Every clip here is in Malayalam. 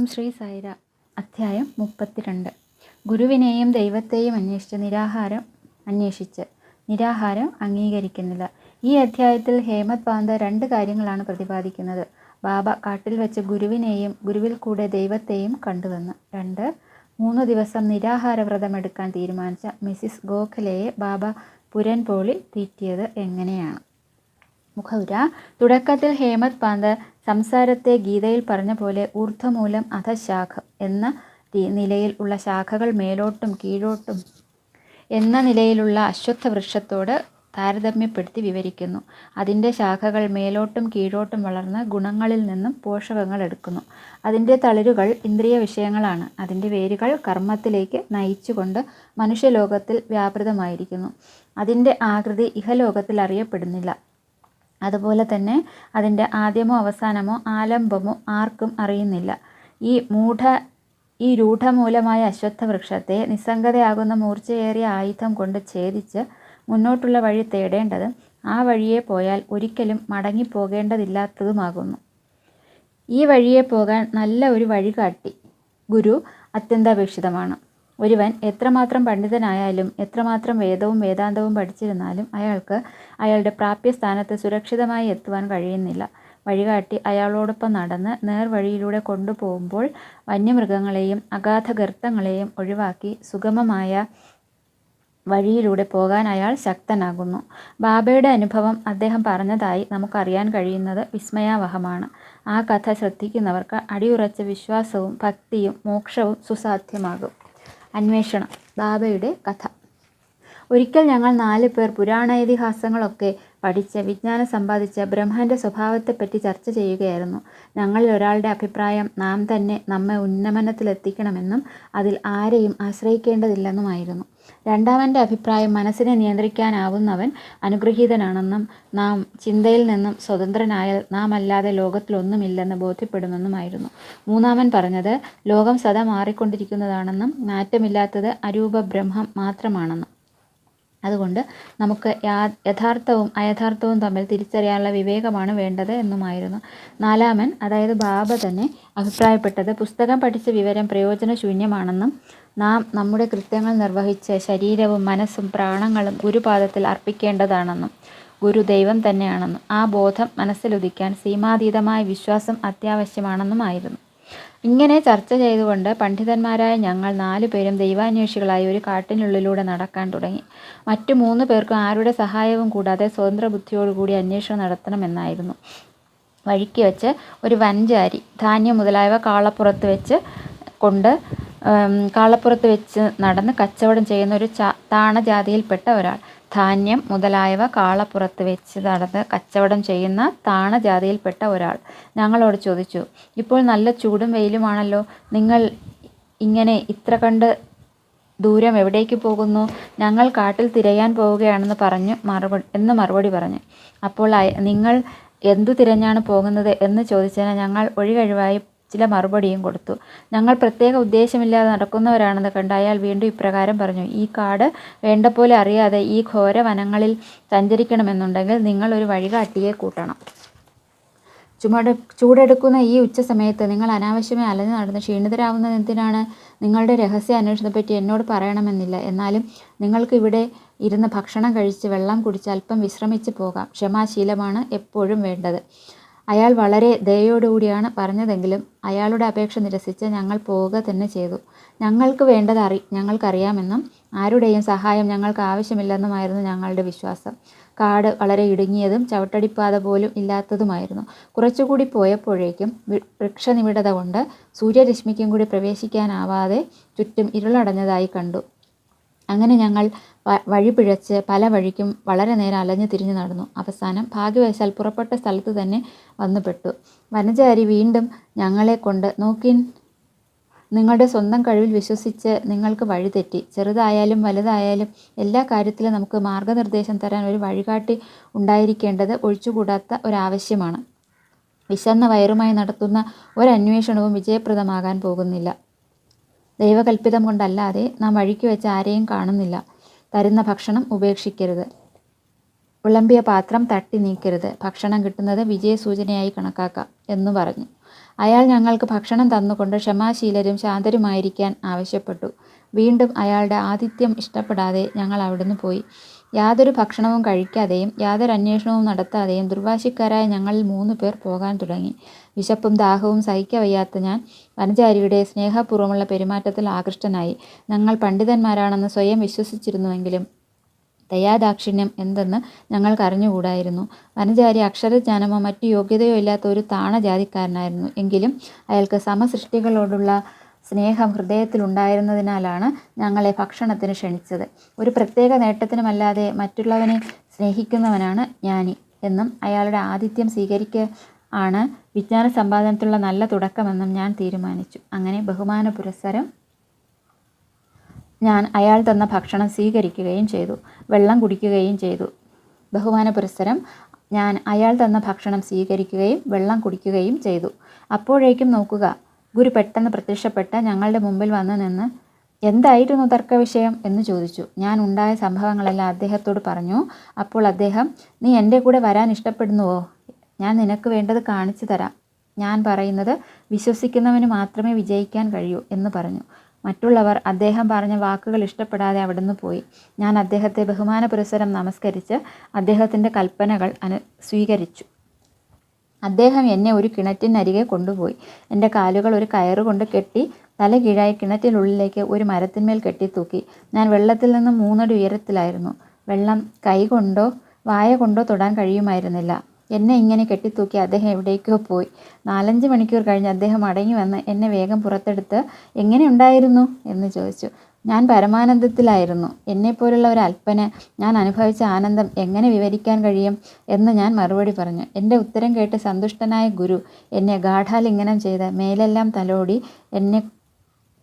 ഓം ശ്രീ സായിരാം. അധ്യായം 32. ഗുരുവിനെയും ദൈവത്തെയും അന്വേഷിച്ച് നിരാഹാരം അംഗീകരിക്കുന്നില്ല. ഈ അധ്യായത്തിൽ ഹേമത് പാന്ത 2 കാര്യങ്ങളാണ് പ്രതിപാദിക്കുന്നത്. ബാബ കാട്ടിൽ വെച്ച് ഗുരുവിനെയും ഗുരുവിൽ കൂടെ ദൈവത്തെയും കണ്ടുവെന്ന്. 2. 3 ദിവസം നിരാഹാര വ്രതമെടുക്കാൻ തീരുമാനിച്ച മിസ്സിസ് ഗോഖലെയെ ബാബ പുരൻപോളി തീറ്റിയത് എങ്ങനെയാണ്. മുഖവുര. തുടക്കത്തിൽ ഹേമത് പാന്ത് സംസാരത്തെ ഗീതയിൽ പറഞ്ഞ പോലെ ഊർധ്വമൂലം അധശാഖം എന്ന നിലയിൽ ഉള്ള ശാഖകൾ മേലോട്ടും കീഴോട്ടും എന്ന നിലയിലുള്ള അശ്വത്ഥ വൃക്ഷത്തോട് താരതമ്യപ്പെടുത്തി വിവരിക്കുന്നു. അതിൻ്റെ ശാഖകൾ മേലോട്ടും കീഴോട്ടും വളർന്ന് ഗുണങ്ങളിൽ നിന്നും പോഷകങ്ങൾ എടുക്കുന്നു. അതിൻ്റെ തളിരുകൾ ഇന്ദ്രിയ വിഷയങ്ങളാണ്. അതിൻ്റെ വേരുകൾ കർമ്മത്തിലേക്ക് നയിച്ചുകൊണ്ട് മനുഷ്യലോകത്തിൽ വ്യാപൃതമായിരിക്കുന്നു. അതിൻ്റെ ആകൃതി ഇഹലോകത്തിൽ അറിയപ്പെടുന്നില്ല. അതുപോലെ തന്നെ അതിൻ്റെ ആദ്യമോ അവസാനമോ ആലംബമോ ആർക്കും അറിയുന്നില്ല. ഈ രൂഢമൂലമായ അശ്വത്ഥവൃക്ഷത്തെ നിസ്സംഗതയാകുന്ന മൂർച്ചയേറിയ ആയുധം കൊണ്ട് ഛേദിച്ച് മുന്നോട്ടുള്ള വഴി തേടേണ്ടത് ആ വഴിയെ പോയാൽ ഒരിക്കലും മടങ്ങിപ്പോകേണ്ടതില്ലാത്തതുമാകുന്നു. ഈ വഴിയെ പോകാൻ നല്ല ഒരു വഴികാട്ടി ഗുരു അത്യന്താപേക്ഷിതമാണ്. ഒരുവൻ എത്രമാത്രം പണ്ഡിതനായാലും എത്രമാത്രം വേദവും വേദാന്തവും പഠിച്ചിരുന്നാലും അയാൾക്ക് അയാളുടെ പ്രാപ്യസ്ഥാനത്ത് സുരക്ഷിതമായി എത്തുവാൻ കഴിയുന്നില്ല. വഴികാട്ടി അയാളോടൊപ്പം നടന്ന് നേർവഴിയിലൂടെ കൊണ്ടുപോകുമ്പോൾ വന്യമൃഗങ്ങളെയും അഗാധ ഗർത്തങ്ങളെയും ഒഴിവാക്കി സുഗമമായ വഴിയിലൂടെ പോകാൻ അയാൾ ശക്തനാകുന്നു. ബാബയുടെ അനുഭവം അദ്ദേഹം പറഞ്ഞതായി നമുക്കറിയാൻ കഴിയുന്നത് വിസ്മയാവഹമാണ്. ആ കഥ ശ്രദ്ധിക്കുന്നവർക്ക് അടിയുറച്ച വിശ്വാസവും ഭക്തിയും മോക്ഷവും സുസാധ്യമാകും. അന്വേഷണം. ബാബയുടെ കഥ. ഒരിക്കൽ ഞങ്ങൾ 4 പേർ പുരാണേതിഹാസങ്ങളൊക്കെ പഠിച്ച് വിജ്ഞാനം സമ്പാദിച്ച ബ്രഹ്മൻ്റെ സ്വഭാവത്തെപ്പറ്റി ചർച്ച ചെയ്യുകയായിരുന്നു. ഞങ്ങളിൽ ഒരാളുടെ അഭിപ്രായം നാം തന്നെ നമ്മെ ഉന്നമനത്തിലെത്തിക്കണമെന്നും അതിൽ ആരെയും ആശ്രയിക്കേണ്ടതില്ലെന്നുമായിരുന്നു. രണ്ടാമൻ്റെ അഭിപ്രായം മനസ്സിനെ നിയന്ത്രിക്കാനാവുന്നവൻ അനുഗ്രഹീതനാണെന്നും നാം ചിന്തയിൽ നിന്നും സ്വതന്ത്രനായാൽ നാം അല്ലാതെ ലോകത്തിലൊന്നുമില്ലെന്ന് ബോധ്യപ്പെടുമെന്നുമായിരുന്നു. മൂന്നാമൻ പറഞ്ഞത് ലോകം സദാ മാറിക്കൊണ്ടിരിക്കുന്നതാണെന്നും മാറ്റമില്ലാത്തത് അരൂപ ബ്രഹ്മം മാത്രമാണെന്നും അതുകൊണ്ട് നമുക്ക് യഥാർത്ഥവും അയഥാർത്ഥവും തമ്മിൽ തിരിച്ചറിയാനുള്ള വിവേകമാണ് വേണ്ടത് എന്നുമായിരുന്നു. നാലാമൻ, അതായത് ബാബ തന്നെ അഭിപ്രായപ്പെട്ടത് പുസ്തകം പഠിച്ച വിവരം പ്രയോജനശൂന്യമാണെന്നും നാം നമ്മുടെ കൃത്യങ്ങൾ നിർവഹിച്ച് ശരീരവും മനസ്സും പ്രാണങ്ങളും ഗുരുപാദത്തിൽ അർപ്പിക്കേണ്ടതാണെന്നും ഗുരു ദൈവം തന്നെയാണെന്നും ആ ബോധം മനസ്സിലുദിക്കാൻ സീമാതീതമായ വിശ്വാസം അത്യാവശ്യമാണെന്നുമായിരുന്നു. ഇങ്ങനെ ചർച്ച ചെയ്തുകൊണ്ട് പണ്ഡിതന്മാരായ ഞങ്ങൾ 4 പേരും ദൈവാന്വേഷികളായി ഒരു കാട്ടിനുള്ളിലൂടെ നടക്കാൻ തുടങ്ങി. മറ്റു 3 പേർക്കും ആരുടെ സഹായവും കൂടാതെ സ്വതന്ത്ര ബുദ്ധിയോടുകൂടി അന്വേഷണം നടത്തണമെന്നായിരുന്നു. വഴിക്ക് വെച്ച് ഒരു വൻജാരി ധാന്യം മുതലായവ കാളപ്പുറത്ത് വെച്ച് നടന്ന് കച്ചവടം ചെയ്യുന്ന ഒരു താണജാതിയിൽപ്പെട്ട ഒരാൾ. ധാന്യം മുതലായവ കാളപ്പുറത്ത് വെച്ച് നടന്ന് കച്ചവടം ചെയ്യുന്ന താണജാതിയിൽപ്പെട്ട ഒരാൾ ഞങ്ങളോട് ചോദിച്ചു, ഇപ്പോൾ നല്ല ചൂടും വെയിലുമാണല്ലോ, നിങ്ങൾ ഇങ്ങനെ ഇത്ര കണ്ട് ദൂരം എവിടേക്ക് പോകുന്നു? ഞങ്ങൾ കാട്ടിൽ തിരയാൻ പോവുകയാണെന്ന് മറുപടി പറഞ്ഞു. അപ്പോൾ നിങ്ങൾ എന്തു തിരഞ്ഞാണ് പോകുന്നത് എന്ന് ചോദിച്ചതിന് ഞങ്ങൾ ഒഴികഴിവായി ചില മറുപടിയും കൊടുത്തു. ഞങ്ങൾ പ്രത്യേക ഉദ്ദേശമില്ലാതെ നടക്കുന്നവരാണെന്ന് കണ്ട് അയാൾ വീണ്ടും ഇപ്രകാരം പറഞ്ഞു, ഈ കാട് വേണ്ട പോലെ അറിയാതെ ഈ ഘോര വനങ്ങളിൽ സഞ്ചരിക്കണമെന്നുണ്ടെങ്കിൽ നിങ്ങൾ ഒരു വഴികാട്ടിയെ കൂട്ടണം. ചൂടെടുക്കുന്ന ഈ ഉച്ച സമയത്ത് നിങ്ങൾ അനാവശ്യമായി അലഞ്ഞു നടന്ന് ക്ഷീണിതരാവുന്നത് എന്തിനാണ്? നിങ്ങളുടെ രഹസ്യ അന്വേഷണത്തെപ്പറ്റി എന്നോട് പറയണമെന്നില്ല. എന്നാലും നിങ്ങൾക്ക് ഇവിടെ ഇരുന്ന് ഭക്ഷണം കഴിച്ച് വെള്ളം കുടിച്ച് അല്പം വിശ്രമിച്ച് പോകാം. ക്ഷമാശീലമാണ് എപ്പോഴും വേണ്ടത്. അയാൾ വളരെ ദയോടുകൂടിയാണ് പറഞ്ഞതെങ്കിലും അയാളുടെ അപേക്ഷ നിരസിച്ച് ഞങ്ങൾ പോവുക തന്നെ ചെയ്തു. ഞങ്ങൾക്ക് വേണ്ടത് ഞങ്ങൾക്കറിയാമെന്നും ആരുടെയും സഹായം ഞങ്ങൾക്ക് ആവശ്യമില്ലെന്നുമായിരുന്നു ഞങ്ങളുടെ വിശ്വാസം. കാട് വളരെ ഇടുങ്ങിയതും ചവിട്ടടിപ്പാത പോലും ഇല്ലാത്തതുമായിരുന്നു. കുറച്ചുകൂടി പോയപ്പോഴേക്കും വൃക്ഷനിബിഡത കൊണ്ട് സൂര്യരശ്മിക്കും കൂടി പ്രവേശിക്കാനാവാതെ ചുറ്റും ഇരുളടഞ്ഞതായി കണ്ടു. അങ്ങനെ ഞങ്ങൾ വഴി പിഴച്ച് പല വഴിക്കും വളരെ നേരം അലഞ്ഞു തിരിഞ്ഞു നടന്നു. അവസാനം ഭാഗ്യവശാൽ പുറപ്പെട്ട സ്ഥലത്ത് തന്നെ വന്നുപെട്ടു. വനചാരി വീണ്ടും ഞങ്ങളെ കൊണ്ട്, നോക്കിൻ, നിങ്ങളുടെ സ്വന്തം കഴിവിൽ വിശ്വസിച്ച് നിങ്ങൾക്ക് വഴിതെറ്റി. ചെറുതായാലും വലുതായാലും എല്ലാ കാര്യത്തിലും നമുക്ക് മാർഗനിർദ്ദേശം തരാൻ ഒരു വഴികാട്ടി ഉണ്ടായിരിക്കേണ്ടത് ഒഴിച്ചുകൂടാത്ത ഒരാവശ്യമാണ്. വിശന്ന വയറുമായി നടത്തുന്ന ഒരന്വേഷണവും വിജയപ്രദമാകാൻ പോകുന്നില്ല. ദൈവകൽപ്പിതം കൊണ്ടല്ലാതെ നാം വഴിക്ക് വെച്ച് ആരെയും കാണുന്നില്ല. തരുന്ന ഭക്ഷണം ഉപേക്ഷിക്കരുത്. വിളമ്പിയ പാത്രം തട്ടി നീക്കരുത്. ഭക്ഷണം കിട്ടുന്നത് വിജയസൂചനയായി കണക്കാക്കാം എന്നു പറഞ്ഞു. അയാൾ ഞങ്ങൾക്ക് ഭക്ഷണം തന്നുകൊണ്ട് ക്ഷമാശീലരും ശാന്തരുമായിരിക്കാൻ ആവശ്യപ്പെട്ടു. വീണ്ടും അയാളുടെ ആതിഥ്യം ഇഷ്ടപ്പെടാതെ ഞങ്ങൾ അവിടുന്ന് പോയി. യാതൊരു ഭക്ഷണവും കഴിക്കാതെയും യാതൊരു അന്വേഷണവും നടത്താതെയും ദുർവാശിക്കാരായ ഞങ്ങളിൽ 3 പേർ പോകാൻ തുടങ്ങി. വിശപ്പും ദാഹവും സഹിക്കവയ്യാത്ത ഞാൻ വനചാരിയുടെ സ്നേഹപൂർവ്വമുള്ള പെരുമാറ്റത്തിൽ ആകൃഷ്ടനായി. ഞങ്ങൾ പണ്ഡിതന്മാരാണെന്ന് സ്വയം വിശ്വസിച്ചിരുന്നുവെങ്കിലും ദയാദാക്ഷിണ്യം എന്തെന്ന് ഞങ്ങൾക്കറിഞ്ഞുകൂടായിരുന്നു. വനചാരി അക്ഷരജ്ഞാനമോ മറ്റു യോഗ്യതയോ ഇല്ലാത്ത ഒരു താണ ജാതിക്കാരനായിരുന്നു. എങ്കിലും അയാൾക്ക് സമസൃഷ്ടികളോടുള്ള സ്നേഹം ഹൃദയത്തിലുണ്ടായിരുന്നതിനാലാണ് ഞങ്ങളെ ഭക്ഷണത്തിന് ക്ഷണിച്ചത്. ഒരു പ്രത്യേക നേട്ടത്തിനുമല്ലാതെ മറ്റുള്ളവനെ സ്നേഹിക്കുന്നവനാണ് ജ്ഞാനി എന്നും അയാളുടെ ആതിഥ്യം സ്വീകരിക്കുക ആണ് വിജ്ഞാന സമ്പാദനത്തിലുള്ള നല്ല തുടക്കമെന്നും ഞാൻ തീരുമാനിച്ചു. അങ്ങനെ ബഹുമാന പുരസ്സരം ഞാൻ അയാൾ തന്ന ഭക്ഷണം സ്വീകരിക്കുകയും ചെയ്തു, വെള്ളം കുടിക്കുകയും ചെയ്തു. ബഹുമാന പുരസ്സരം ഞാൻ അയാൾ തന്ന ഭക്ഷണം സ്വീകരിക്കുകയും വെള്ളം കുടിക്കുകയും ചെയ്തു. അപ്പോഴേക്കും നോക്കുക, ഗുരു പെട്ടെന്ന് പ്രത്യക്ഷപ്പെട്ട് ഞങ്ങളുടെ മുമ്പിൽ വന്നു നിന്ന് എന്തായിരുന്നു തർക്കവിഷയം എന്ന് ചോദിച്ചു. ഞാൻ ഉണ്ടായ സംഭവങ്ങളെല്ലാം അദ്ദേഹത്തോട് പറഞ്ഞു. അപ്പോൾ അദ്ദേഹം, നീ എൻ്റെ കൂടെ വരാൻ ഇഷ്ടപ്പെടുന്നുവോ? ഞാൻ നിനക്ക് വേണ്ടത് കാണിച്ചു തരാം. ഞാൻ പറയുന്നത് വിശ്വസിക്കുന്നവന് മാത്രമേ വിജയിക്കാൻ കഴിയൂ എന്ന് പറഞ്ഞു. മറ്റുള്ളവർ അദ്ദേഹം പറഞ്ഞ വാക്കുകൾ ഇഷ്ടപ്പെടാതെ അവിടുന്ന് പോയി. ഞാൻ അദ്ദേഹത്തെ ബഹുമാന പുരസ്സരം നമസ്കരിച്ച് അദ്ദേഹത്തിൻ്റെ കൽപ്പനകൾ സ്വീകരിച്ചു. അദ്ദേഹം എന്നെ ഒരു കിണറ്റിനരികെ കൊണ്ടുപോയി. എൻ്റെ കാലുകൾ ഒരു കയറുകൊണ്ട് കെട്ടി തല കീഴായി കിണറ്റിനുള്ളിലേക്ക് ഒരു മരത്തിന്മേൽ കെട്ടിത്തൂക്കി. ഞാൻ വെള്ളത്തിൽ നിന്ന് 3 അടി ഉയരത്തിലായിരുന്നു. വെള്ളം കൈകൊണ്ടോ വായ കൊണ്ടോ തൊടാൻ കഴിയുമായിരുന്നില്ല. എന്നെ ഇങ്ങനെ കെട്ടിത്തൂക്കി അദ്ദേഹം എവിടേക്കോ പോയി. 4-5 മണിക്കൂർ കഴിഞ്ഞ് അദ്ദേഹം മടങ്ങി വന്ന് എന്നെ വേഗം പുറത്തെടുത്ത് എങ്ങനെ ഉണ്ടായിരുന്നു എന്ന് ചോദിച്ചു. ഞാൻ പരമാനന്ദത്തിലായിരുന്നു. എന്നെപ്പോലുള്ള ഒരു അല്പന് ഞാൻ അനുഭവിച്ച ആനന്ദം എങ്ങനെ വിവരിക്കാൻ കഴിയും എന്ന് ഞാൻ മറുപടി പറഞ്ഞു. എൻ്റെ ഉത്തരം കേട്ട് സന്തുഷ്ടനായ ഗുരു എന്നെ ഗാഠാലിംഗനം ചെയ്ത് മേലെല്ലാം തലോടി എന്നെ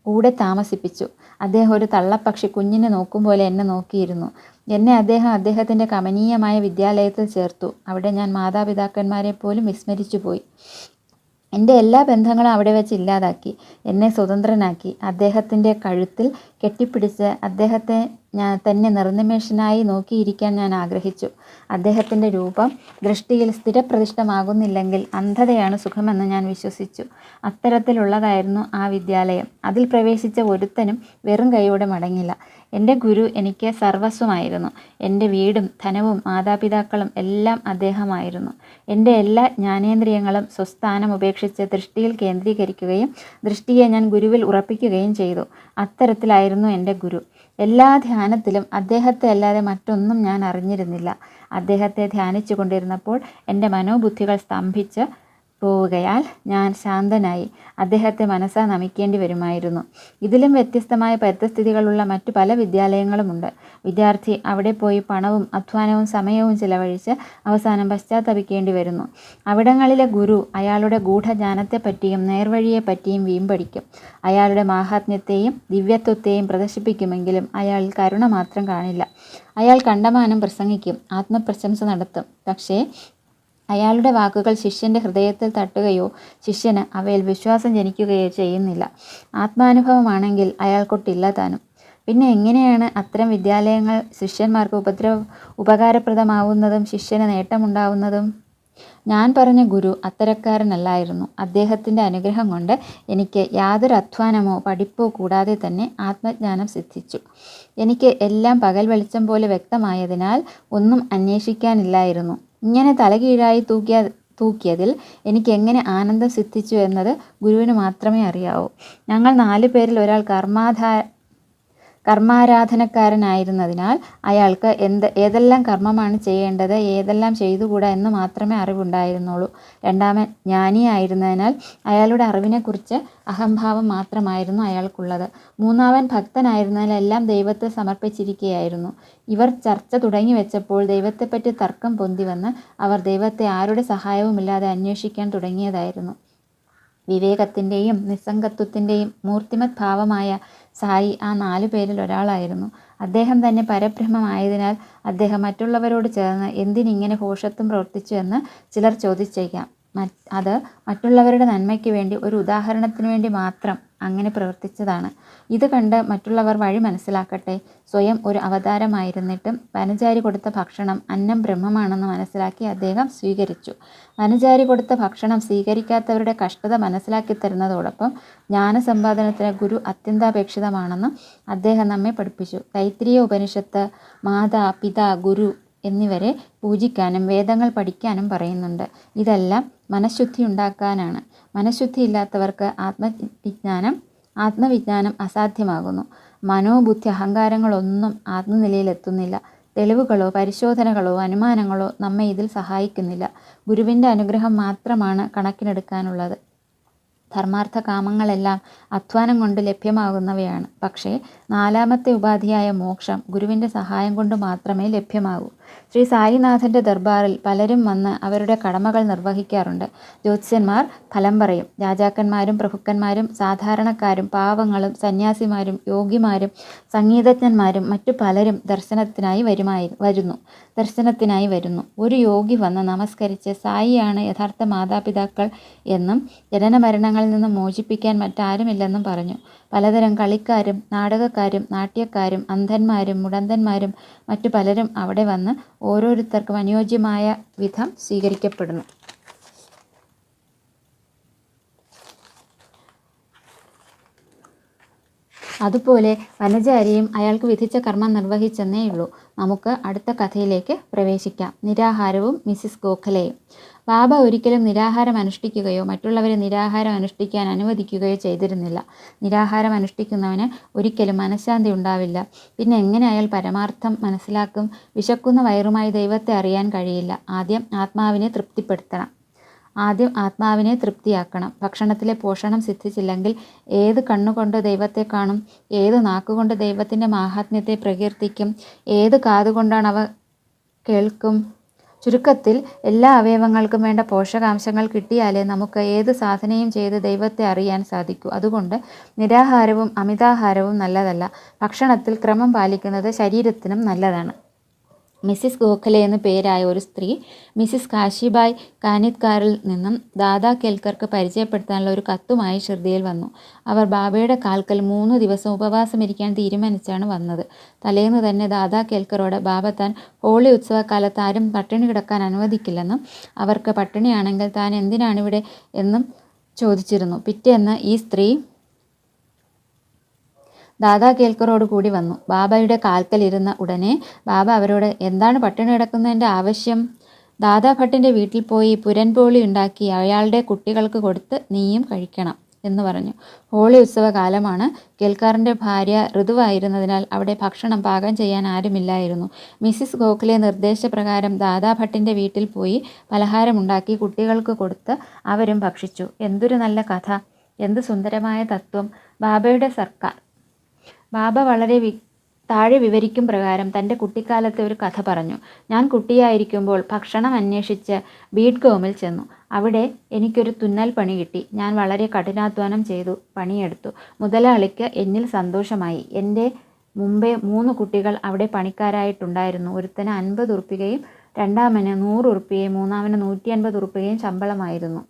കൂടെ താമസിപ്പിച്ചു. അദ്ദേഹം ഒരു തള്ളപ്പക്ഷി കുഞ്ഞിനെ നോക്കും പോലെ എന്നെ നോക്കിയിരുന്നു. എന്നെ അദ്ദേഹം അദ്ദേഹത്തിൻ്റെ കമനീയമായ വിദ്യാലയത്തിൽ ചേർത്തു. അവിടെ ഞാൻ മാതാപിതാക്കന്മാരെ പോലും വിസ്മരിച്ചു പോയി. എൻ്റെ എല്ലാ ബന്ധങ്ങളും അവിടെ വെച്ച് ഇല്ലാതാക്കി. എന്നെ സ്വതന്ത്രനാക്കി. അദ്ദേഹത്തിൻ്റെ കഴുത്തിൽ കെട്ടിപ്പിടിച്ച് അദ്ദേഹത്തെ തന്നെ നിർനിമേഷനായി നോക്കിയിരിക്കാൻ ഞാൻ ആഗ്രഹിച്ചു. അദ്ദേഹത്തിൻ്റെ രൂപം ദൃഷ്ടിയിൽ സ്ഥിരപ്രതിഷ്ഠമാകുന്നില്ലെങ്കിൽ അന്ധതയാണ് സുഖമെന്ന് ഞാൻ വിശ്വസിച്ചു. അത്തരത്തിലുള്ളതായിരുന്നു ആ വിദ്യാലയം. അതിൽ പ്രവേശിച്ച ഒരുത്തനും വെറും കൈയോടെ മടങ്ങില്ല. എൻ്റെ ഗുരു എനിക്ക് സർവസ്വമായിരുന്നു. എൻ്റെ വീടും ധനവും മാതാപിതാക്കളും എല്ലാം അദ്ദേഹമായിരുന്നു. എൻ്റെ എല്ലാ ജ്ഞാനേന്ദ്രിയങ്ങളും സ്വസ്ഥാനം ഉപേക്ഷിച്ച് ദൃഷ്ടിയിൽ കേന്ദ്രീകരിക്കുകയും ദൃഷ്ടിയെ ഞാൻ ഗുരുവിൽ ഉറപ്പിക്കുകയും ചെയ്തു. അത്തരത്തിലായിരുന്നു എൻ്റെ ഗുരു. എല്ലാ ധ്യാനത്തിലും അദ്ദേഹത്തെ അല്ലാതെ മറ്റൊന്നും ഞാൻ അറിഞ്ഞിരുന്നില്ല. അദ്ദേഹത്തെ ധ്യാനിച്ചു കൊണ്ടിരുന്നപ്പോൾ എൻ്റെ മനോബുദ്ധികൾ സ്തംഭിച്ച് പോവുകയാൽ ഞാൻ ശാന്തനായി. അദ്ദേഹത്തെ മനസ്സാ നമിക്കേണ്ടി വരുമായിരുന്നു. ഇതിലും വ്യത്യസ്തമായ പരിതസ്ഥിതികളുള്ള മറ്റു പല വിദ്യാലയങ്ങളുമുണ്ട്. വിദ്യാർത്ഥി അവിടെ പോയി പണവും അധ്വാനവും സമയവും ചിലവഴിച്ച് അവസാനം പശ്ചാത്തപിക്കേണ്ടി വരുന്നു. അവിടങ്ങളിലെ ഗുരു അയാളുടെ ഗൂഢജ്ഞാനത്തെപ്പറ്റിയും നേർവഴിയെപ്പറ്റിയും വീമ്പടിക്കും. അയാളുടെ മാഹാത്മ്യത്തെയും ദിവ്യത്വത്തെയും പ്രദർശിപ്പിക്കുമെങ്കിലും അയാളിൽ കരുണ മാത്രം കാണില്ല. അയാൾ കണ്ടമാനം പ്രസംഗിക്കും, ആത്മപ്രശംസ നടത്തും. പക്ഷേ അയാളുടെ വാക്കുകൾ ശിഷ്യൻ്റെ ഹൃദയത്തിൽ തട്ടുകയോ ശിഷ്യന് അവയിൽ വിശ്വാസം ജനിക്കുകയോ ചെയ്യുന്നില്ല. ആത്മാനുഭവമാണെങ്കിൽ അയാൾക്കൊട്ടില്ല താനും. പിന്നെ എങ്ങനെയാണ് അത്തരം വിദ്യാലയങ്ങൾ ശിഷ്യന്മാർക്ക് ഉപകാരപ്രദമാവുന്നതും ശിഷ്യന് നേട്ടമുണ്ടാവുന്നതും? ഞാൻ പറഞ്ഞ ഗുരു അത്തരക്കാരനല്ലായിരുന്നു. അദ്ദേഹത്തിൻ്റെ അനുഗ്രഹം കൊണ്ട് എനിക്ക് യാതൊരു അധ്വാനമോ പഠിപ്പോ കൂടാതെ തന്നെ ആത്മജ്ഞാനം സിദ്ധിച്ചു. എനിക്ക് എല്ലാം പകൽ വെളിച്ചം പോലെ വ്യക്തമായതിനാൽ ഒന്നും അന്വേഷിക്കാനില്ലായിരുന്നു. ഇങ്ങനെ തലകീഴായി തൂക്കിയതിൽ എനിക്ക് എങ്ങനെ ആനന്ദം സിദ്ധിച്ചു എന്നത് ഗുരുവിന് മാത്രമേ അറിയാവൂ. ഞങ്ങൾ 4 പേരിൽ ഒരാൾ കർമാരാധനക്കാരനായിരുന്നതിനാൽ അയാൾക്ക് ഏതെല്ലാം കർമ്മമാണ് ചെയ്യേണ്ടത്, ഏതെല്ലാം ചെയ്തുകൂടാ എന്ന് മാത്രമേ അറിവുണ്ടായിരുന്നുള്ളൂ. രണ്ടാമൻ ജ്ഞാനിയായിരുന്നതിനാൽ അയാളുടെ അറിവിനെക്കുറിച്ച് അഹംഭാവം മാത്രമായിരുന്നു അയാൾക്കുള്ളത്. മൂന്നാമൻ ഭക്തനായിരുന്നതിനാൽ എല്ലാം ദൈവത്തെ സമർപ്പിച്ചിരിക്കുകയായിരുന്നു. ഇവർ ചർച്ച തുടങ്ങി വെച്ചപ്പോൾ ദൈവത്തെപ്പറ്റി തർക്കം പൊന്തി വന്ന് അവർ ദൈവത്തെ ആരുടെ സഹായവുമില്ലാതെ അന്വേഷിക്കാൻ തുടങ്ങിയതായിരുന്നു. വിവേകത്തിൻ്റെയും നിസ്സംഗത്വത്തിൻ്റെയും മൂർത്തിമത് ഭാവമായ സായി ആ 4 പേരിൽ ഒരാളായിരുന്നു. അദ്ദേഹം തന്നെ പരബ്രഹ്മമായതിനാൽ അദ്ദേഹം മറ്റുള്ളവരോട് ചേർന്ന് എന്തിനിങ്ങനെ ഭോഷത്വം പ്രവർത്തിച്ചു എന്ന് ചിലർ ചോദിച്ചേക്കാം. അത് മറ്റുള്ളവരുടെ നന്മയ്ക്ക് വേണ്ടി, ഒരു ഉദാഹരണത്തിന് വേണ്ടി മാത്രം അങ്ങനെ പ്രവർത്തിച്ചതാണ്. ഇത് കണ്ട് മറ്റുള്ളവർ വഴി മനസ്സിലാക്കട്ടെ. സ്വയം ഒരു അവതാരമായിരുന്നിട്ടും വനചാരി കൊടുത്ത ഭക്ഷണം അന്നം ബ്രഹ്മമാണെന്ന് മനസ്സിലാക്കി അദ്ദേഹം സ്വീകരിച്ചു. വനചാരി കൊടുത്ത ഭക്ഷണം സ്വീകരിക്കാത്തവരുടെ കഷ്ടത മനസ്സിലാക്കി തരുന്നതോടൊപ്പം ജ്ഞാനസമ്പാദനത്തിന് ഗുരു അത്യന്താപേക്ഷിതമാണെന്ന് അദ്ദേഹം നമ്മെ പഠിപ്പിച്ചു. തൈത്തിരീയ ഉപനിഷത്ത് മാതാ പിതാ ഗുരു എന്നിവരെ പൂജിക്കാനും വേദങ്ങൾ പഠിക്കാനും പറയുന്നുണ്ട്. ഇതെല്ലാം മനഃശുദ്ധി ഉണ്ടാക്കാനാണ്. മനഃശുദ്ധി ഇല്ലാത്തവർക്ക് ആത്മവിജ്ഞാനം അസാധ്യമാകുന്നു. മനോബുദ്ധി അഹങ്കാരങ്ങളൊന്നും ആത്മനിലയിലെത്തുന്നില്ല. തെളിവുകളോ പരിശോധനകളോ അനുമാനങ്ങളോ നമ്മെ ഇതിൽ സഹായിക്കുന്നില്ല. ഗുരുവിൻ്റെ അനുഗ്രഹം മാത്രമാണ് കണക്കിലെടുക്കാനുള്ളത്. ധർമാർത്ഥ കാമങ്ങളെല്ലാം അധ്വാനം കൊണ്ട് ലഭ്യമാകുന്നവയാണ്. പക്ഷേ നാലാമത്തെ ഉപാധിയായ മോക്ഷം ഗുരുവിൻ്റെ സഹായം കൊണ്ട് മാത്രമേ ലഭ്യമാകൂ. ശ്രീ സായിനാഥൻ്റെ ദർബാറിൽ പലരും വന്ന് അവരുടെ കടമകൾ നിർവഹിക്കാറുണ്ട്. ജ്യോത്സ്യന്മാർ ഫലം പറയും. രാജാക്കന്മാരും പ്രഭുക്കന്മാരും സാധാരണക്കാരും പാവങ്ങളും സന്യാസിമാരും യോഗിമാരും സംഗീതജ്ഞന്മാരും മറ്റു പലരും ദർശനത്തിനായി വരുന്നു. ഒരു യോഗി വന്ന് നമസ്കരിച്ച് സായിയാണ് യഥാർത്ഥ മാതാപിതാക്കൾ എന്നും ജനന മരണങ്ങളിൽ നിന്ന് മോചിപ്പിക്കാൻ മറ്റാരുമില്ലെന്നും പറഞ്ഞു. പലതരം കളിക്കാരും നാടകക്കാരും നാട്യക്കാരും അന്ധന്മാരും മുടന്തന്മാരും മറ്റു പലരും അവിടെ വന്ന് ഓരോരുത്തർക്കും അനുയോജ്യമായ വിധം സ്വീകരിക്കപ്പെടുന്നു. അതുപോലെ വനചാരിയും അയാൾക്ക് വിധിച്ച കർമ്മം നിർവഹിച്ചെന്നേയുള്ളൂ. നമുക്ക് അടുത്ത കഥയിലേക്ക് പ്രവേശിക്കാം. നിരാഹാരവും മിസ്സിസ് ഗോഖലെയും. ബാബ ഒരിക്കലും നിരാഹാരം അനുഷ്ഠിക്കുകയോ മറ്റുള്ളവരെ നിരാഹാരം അനുഷ്ഠിക്കാൻ അനുവദിക്കുകയോ ചെയ്തിരുന്നില്ല. നിരാഹാരം അനുഷ്ഠിക്കുന്നവന് ഒരിക്കലും മനഃശാന്തി ഉണ്ടാവില്ല. പിന്നെ എങ്ങനെ അയാൾ പരമാർത്ഥം മനസ്സിലാക്കും? വിശക്കുന്ന വയറുമായി ദൈവത്തെ അറിയാൻ കഴിയില്ല. ആദ്യം ആത്മാവിനെ തൃപ്തിയാക്കണം. ഭക്ഷണത്തിലെ പോഷണം സിദ്ധിച്ചില്ലെങ്കിൽ ഏത് കണ്ണുകൊണ്ട് ദൈവത്തെ കാണും? ഏത് നാക്കുകൊണ്ട് ദൈവത്തിൻ്റെ മാഹാത്മ്യത്തെ പ്രകീർത്തിക്കും? ഏത് കാതുകൊണ്ടാണ് അവ കേൾക്കും? ചുരുക്കത്തിൽ എല്ലാ അവയവങ്ങൾക്കും വേണ്ട പോഷകാംശങ്ങൾ കിട്ടിയാലേ നമുക്ക് ഏത് സാധനയും ചെയ്ത് ദൈവത്തെ അറിയാൻ സാധിക്കൂ. അതുകൊണ്ട് നിരാഹാരവും അമിതാഹാരവും നല്ലതല്ല. ഭക്ഷണത്തിൽ ക്രമം പാലിക്കുന്നത് ശരീരത്തിനും നല്ലതാണ്. മിസ്സിസ് ഗോഖലെ എന്നു പേരായ ഒരു സ്ത്രീ മിസ്സിസ് കാശിബായ് കാനിത്കാറിൽ നിന്നും ദാദാ കേൽക്കർക്ക് പരിചയപ്പെടുത്താനുള്ള ഒരു കത്തുമായി ഷിർദിയിൽ വന്നു. അവർ ബാബയുടെ കാൽക്കൽ 3 ദിവസം ഉപവാസമിരിക്കാൻ തീരുമാനിച്ചാണ് വന്നത്. തലേന്ന് തന്നെ ദാദാ കേൽക്കറോട് ബാബ താൻ ഹോളി ഉത്സവകാലത്ത് ആരും പട്ടിണി കിടക്കാൻ അനുവദിക്കില്ലെന്നും അവർക്ക് പട്ടിണിയാണെങ്കിൽ താൻ എന്തിനാണിവിടെ എന്നും ചോദിച്ചിരുന്നു. പിറ്റേന്ന് ഈ സ്ത്രീ ദാദാ കേൽക്കറോട് കൂടി വന്നു. ബാബയുടെ കാൽക്കൽ ഇരുന്ന ഉടനെ ബാബ അവരോട്, എന്താണ് പട്ടിണി കിടക്കുന്നതിൻ്റെ ആവശ്യം? ദാദാ ഭട്ടിൻ്റെ വീട്ടിൽ പോയി പുരൻപോളി ഉണ്ടാക്കി അയാളുടെ കുട്ടികൾക്ക് കൊടുത്ത് നീയും കഴിക്കണം എന്ന് പറഞ്ഞു. ഹോളി ഉത്സവകാലമാണ്. കേൽക്കാറിൻ്റെ ഭാര്യ ഋതുവായിരുന്നതിനാൽ അവിടെ ഭക്ഷണം പാകം ചെയ്യാൻ ആരുമില്ലായിരുന്നു. മിസ്സിസ് ഗോഖലെ നിർദ്ദേശപ്രകാരം ദാദാ ഭട്ടിൻ്റെ വീട്ടിൽ പോയി പലഹാരമുണ്ടാക്കി കുട്ടികൾക്ക് കൊടുത്ത് അവരും ഭക്ഷിച്ചു. എന്തൊരു നല്ല കഥ! എന്ത് സുന്ദരമായ തത്വം! ബാബയുടെ സർക്കാർ. ബാബ വളരെ താഴെ വിവരിക്കും പ്രകാരം തൻ്റെ കുട്ടിക്കാലത്തെ ഒരു കഥ പറഞ്ഞു. ഞാൻ കുട്ടിയായിരിക്കുമ്പോൾ ഭക്ഷണം അന്വേഷിച്ച് ബീഡ്ഗോമിൽ ചെന്നു. അവിടെ എനിക്കൊരു തുന്നൽ പണി കിട്ടി. ഞാൻ വളരെ കഠിനാധ്വാനം ചെയ്തു പണിയെടുത്തു. മുതലാളിക്ക് എന്നിൽ സന്തോഷമായി. എൻ്റെ മുമ്പേ 3 കുട്ടികൾ അവിടെ പണിക്കാരായിട്ടുണ്ടായിരുന്നു. ഒരുത്തന് 50 ഉറുപ്പികയും രണ്ടാമന് 100 ഉറുപ്പികയും മൂന്നാമന് 150 ഉറുപ്പികയും ശമ്പളമായിരുന്നു.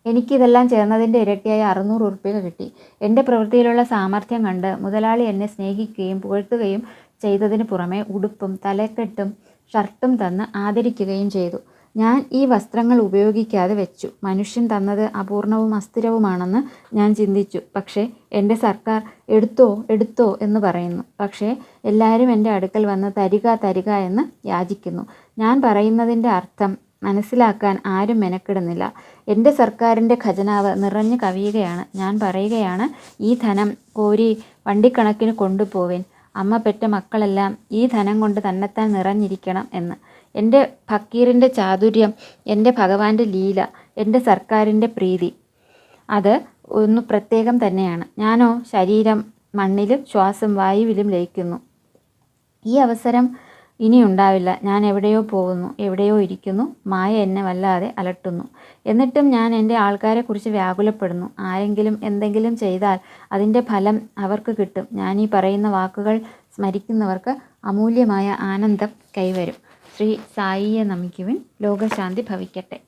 എനിക്കിതെല്ലാം ചേർന്നതിൻ്റെ ഇരട്ടിയായ 600 ഉറുപ്പിക കിട്ടി. എൻ്റെ പ്രവൃത്തിയിലുള്ള സാമർഥ്യം കണ്ട് മുതലാളി എന്നെ സ്നേഹിക്കുകയും പുകഴ്ത്തുകയും ചെയ്തതിന് പുറമെ ഉടുപ്പും തലക്കെട്ടും ഷർട്ടും തന്ന് ആദരിക്കുകയും ചെയ്തു. ഞാൻ ഈ വസ്ത്രങ്ങൾ ഉപയോഗിക്കാതെ വെച്ചു. മനുഷ്യൻ തന്നത് അപൂർണവും അസ്ഥിരവുമാണെന്ന് ഞാൻ ചിന്തിച്ചു. പക്ഷേ എൻ്റെ സർക്കാർ എടുത്തോ എന്ന് പറയുന്നു. പക്ഷേ എല്ലാവരും എൻ്റെ അടുക്കൽ വന്ന് തരിക എന്ന് യാചിക്കുന്നു. ഞാൻ പറയുന്നതിൻ്റെ അർത്ഥം മനസ്സിലാക്കാൻ ആരും മെനക്കെടുന്നില്ല. എൻ്റെ സർക്കാരിൻ്റെ ഖജനാവ് നിറഞ്ഞു കവിയുകയാണ്. ഞാൻ പറയുകയാണ്, ഈ ധനം കോരി വണ്ടിക്കണക്കിന് കൊണ്ടുപോവേൻ. അമ്മ പെറ്റ മക്കളെല്ലാം ഈ ധനം കൊണ്ട് തന്നെത്താൻ നിറഞ്ഞിരിക്കണം എന്ന്. എൻ്റെ ഫക്കീറിൻ്റെ ചാതുര്യം, എൻ്റെ ഭഗവാന്റെ ലീല, എൻ്റെ സർക്കാരിൻ്റെ പ്രീതി, അത് ഒന്ന് പ്രത്യേകം തന്നെയാണ്. ഞാനോ ശരീരം മണ്ണിലും ശ്വാസം വായുവിലും ലയിക്കുന്നു. ഈ അവസരം ഇനി ഉണ്ടാവില്ല. ഞാൻ എവിടെയോ പോകുന്നു, എവിടെയോ ഇരിക്കുന്നു. മായ എന്നെ വല്ലാതെ അലട്ടുന്നു. എന്നിട്ടും ഞാൻ എൻ്റെ ആൾക്കാരെക്കുറിച്ച് വ്യാകുലപ്പെടുന്നു. ആരെങ്കിലും എന്തെങ്കിലും ചെയ്താൽ അതിൻ്റെ ഫലം അവർക്ക് കിട്ടും. ഞാൻ ഈ പറയുന്ന വാക്കുകൾ സ്മരിക്കുന്നവർക്ക് അമൂല്യമായ ആനന്ദം കൈവരും. ശ്രീ സായിയെ നമിക്കുവിൻ. ലോകശാന്തി ഭവിക്കട്ടെ.